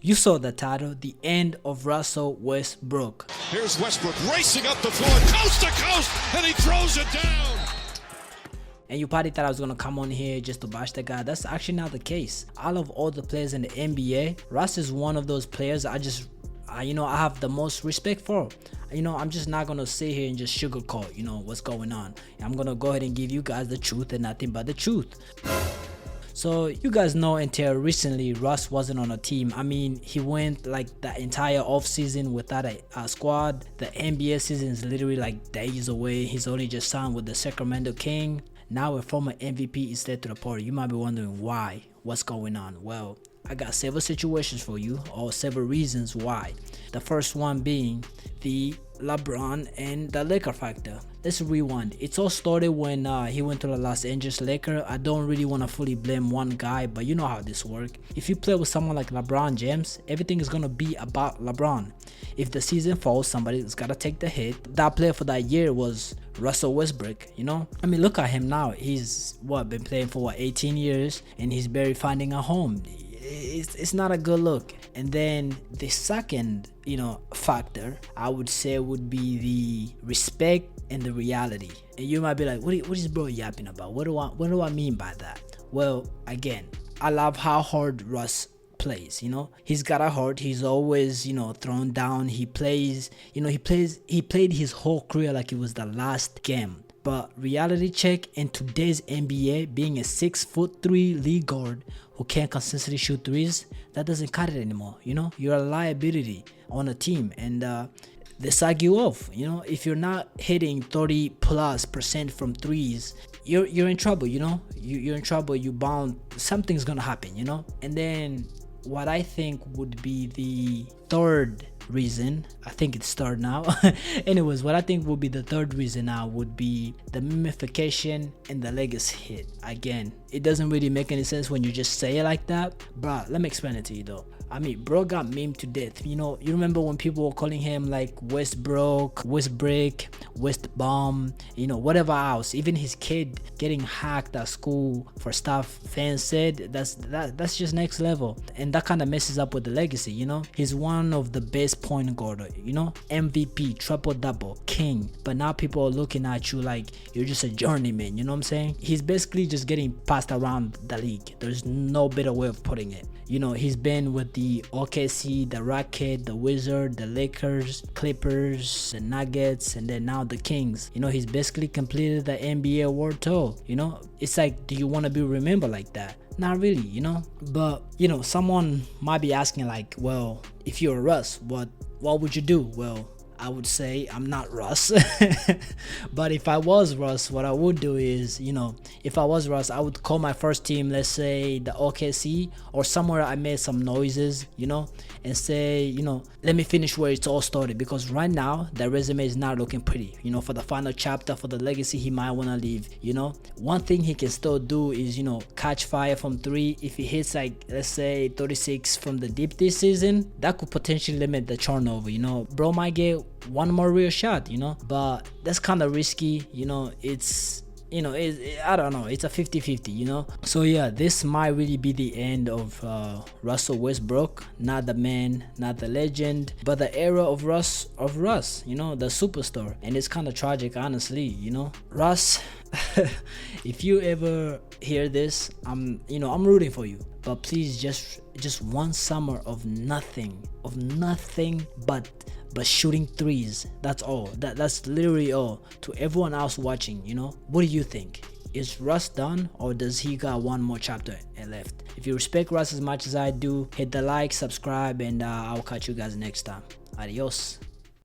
You saw the title, The End of Russell Westbrook. Here's Westbrook racing up the floor, coast to coast, and he throws it down. And you probably thought I was gonna come on here just to bash the guy. That's actually not the case. Out of all the players in the NBA, Russ is one of those players I have the most respect for. I'm just not gonna sit here and just sugarcoat, what's going on. I'm gonna go ahead and give you guys the truth and nothing but the truth. So you guys know until recently Russ wasn't on a team. I mean, he went like the entire offseason without a squad. The NBA season is literally like days away. He's only just signed with the Sacramento King. Now a former MVP is led to the party. You might be wondering why. What's going on? Well, I got several situations for you, or several reasons why. The first one being the LeBron and the Laker factor. Let's rewind. It all started when he went to the Los Angeles Lakers. I don't really want to fully blame one guy, but you know how this works. If you play with someone like LeBron James, everything is going to be about LeBron. If the season falls, somebody's got to take the hit. That player for that year was Russell Westbrick, I mean, look at him now. He's been playing for 18 years, and he's barely finding a home. It's not a good look. And then the second factor I would say would be the respect and the reality. And you might be like, what is bro yapping about? What do I mean by that? Well, again, I love how hard Russ plays. He's got a heart. He's always thrown down. He plays, he played his whole career like it was the last game. But reality check, in today's NBA, being a 6'3" league guard who can't consistently shoot threes, that doesn't cut it anymore. You're a liability on a team, and they sag you off. If you're not hitting 30+% from threes, you're in trouble. You're in trouble. You bound. Something's gonna happen. And then what I think would be the third reason, I think it's third now. Anyways, what I think would be the third reason now would be the mimification and the legacy hit. Again, it doesn't really make any sense when you just say it like that, but let me explain it to you though. I mean, bro got memed to death. You remember when people were calling him like Westbrook, Westbrick, Westbomb, whatever else. Even his kid getting hacked at school for stuff fans said. That's just next level, and that kind of messes up with the legacy. He's one of the best point guard. MVP, triple double, king. But now people are looking at you like you're just a journeyman. You know what I'm saying? He's basically just getting passed around the league. There's no better way of putting it. He's been with the OKC, the Rocket, the Wizard, the Lakers, Clippers, the Nuggets, and then now the Kings. He's basically completed the NBA world tour. It's like, do you want to be remembered like that? Not really, But someone might be asking like, well, if you're Russ, what would you do? Well, I would say I'm not Russ. But if I was Russ, what I would do is, if I was Russ, I would call my first team, let's say the OKC or somewhere I made some noises, and say, let me finish where it's all started. Because right now, the resume is not looking pretty. For the final chapter, for the legacy he might want to leave, One thing he can still do is, catch fire from three. If he hits like, let's say 36 from the deep this season, that could potentially limit the turnover, Bro might get one more real shot, but that's kind of risky. It's I don't know, it's a 50-50, So yeah, this might really be the end of Russell Westbrook. Not the man, not the legend, but the era of Russ, the superstar. And it's kind of tragic, honestly. Russ, if you ever hear this, I'm rooting for you. But please, just one summer of nothing but shooting threes. That's all. That's literally all. To everyone else watching, what do you think? Is Russ done, or does he got one more chapter left? If you respect Russ as much as I do, hit the like, subscribe, and I'll catch you guys next time. Adios.